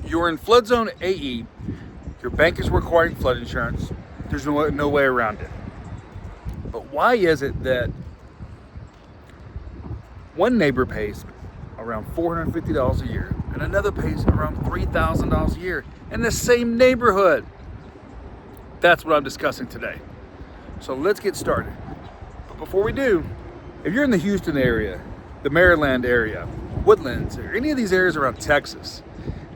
You're in flood zone AE, your bank is requiring flood insurance, there's no way around it. But why is it that one neighbor pays around $450 a year and another pays around $3,000 a year in the same neighborhood? That's what I'm discussing today. So let's get started. But before we do, if you're in the Houston area, the Maryland area, Woodlands, or any of these areas around Texas,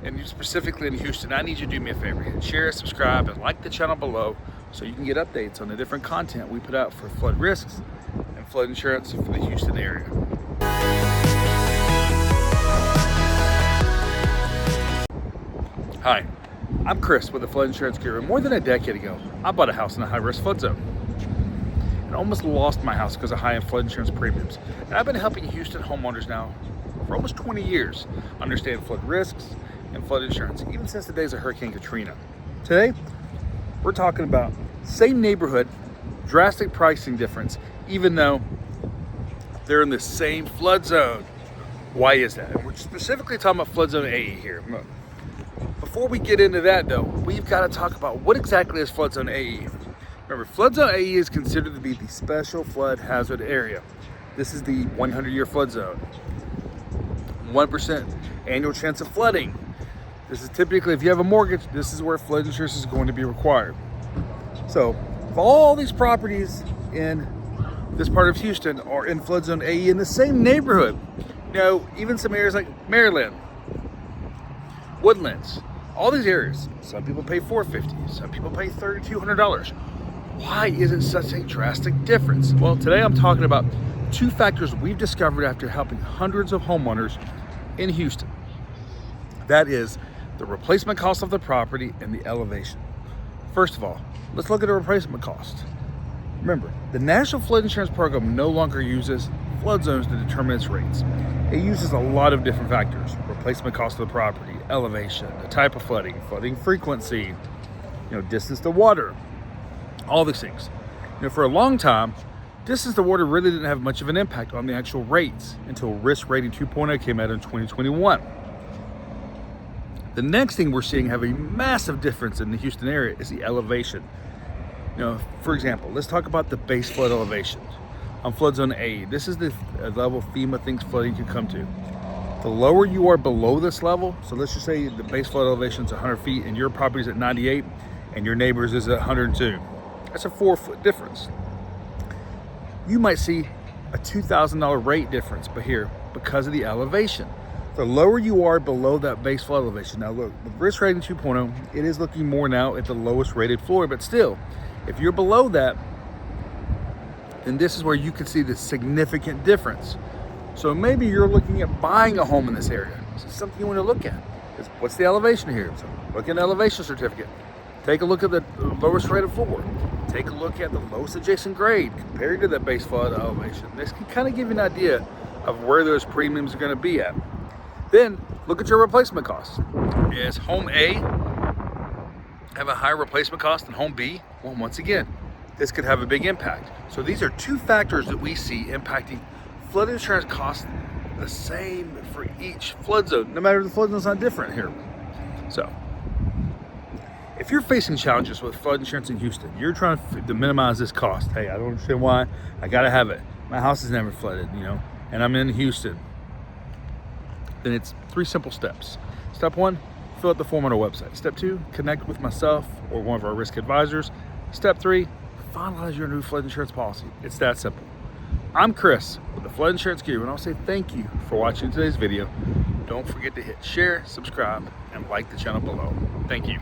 and you're specifically in Houston, I need you to do me a favor. Hit share, subscribe, and like the channel below so you can get updates on the different content we put out for flood risks and flood insurance for the Houston area. Hi, I'm Chris with the Flood Insurance Guru. More than a decade ago, I bought a house in a high-risk flood zone and almost lost my house because of high-end flood insurance premiums. And I've been helping Houston homeowners now for almost 20 years understand flood risks and flood insurance, even since the days of Hurricane Katrina. Today, we're talking about same neighborhood, drastic pricing difference, even though they're in the same flood zone. Why is that? And we're specifically talking about flood zone AE here. Before we get into that though, we've got to talk about what exactly is flood zone AE. Remember, flood zone AE is considered to be the special flood hazard area. This is the 100-year flood zone. 1% annual chance of flooding. This is typically, if you have a mortgage, this is where flood insurance is going to be required. So, if all these properties in this part of Houston are in flood zone AE in the same neighborhood, you know, even some areas like Maryland, Woodlands, all these areas, some people pay $450, some people pay $3,200. Why is it such a drastic difference? Well, today I'm talking about two factors we've discovered after helping hundreds of homeowners in Houston. That is the replacement cost of the property and the elevation. First of all, let's look at the replacement cost. Remember, the National Flood Insurance Program no longer uses flood zones to determine its rates. It uses a lot of different factors: replacement cost of the property, elevation, the type of flooding, flooding frequency, distance to water, all these things. For a long time, distance to water really didn't have much of an impact on the actual rates until Risk Rating 2.0 came out in 2021. The next thing we're seeing have a massive difference in the Houston area is the elevation. For example, let's talk about the base flood elevation. On flood zone A, this is the level FEMA thinks flooding can come to. The lower you are below this level, so let's just say the base flood elevation is 100 feet and your property is at 98 and your neighbor's is at 102. That's a 4-foot difference. You might see a $2,000 rate difference because of the elevation. The lower you are below that base flood elevation. Now look, with Risk Rating 2.0, it is looking more now at the lowest rated floor, but still, if you're below that, then this is where you can see the significant difference. So maybe you're looking at buying a home in this area. This is something you want to look at. What's the elevation here? So look at an elevation certificate. Take a look at the lowest rated floor. Take a look at the lowest adjacent grade compared to that base flood elevation. This can kind of give you an idea of where those premiums are going to be at. Then look at your replacement costs. Is home A have a higher replacement cost than home B? Well, once again, this could have a big impact. So these are two factors that we see impacting flood insurance costs the same for each flood zone, no matter the flood zone's not different here. So if you're facing challenges with flood insurance in Houston, you're trying to minimize this cost. Hey, I don't understand why. I gotta have it. My house is never flooded, and I'm in Houston. Then it's 3 simple steps. Step 1, fill out the form on our website. Step 2, connect with myself or one of our risk advisors. Step 3, finalize your new flood insurance policy. It's that simple. I'm Chris with the Flood Insurance Guru, and I'll say thank you for watching today's video. Don't forget to hit share, subscribe, and like the channel below. Thank you.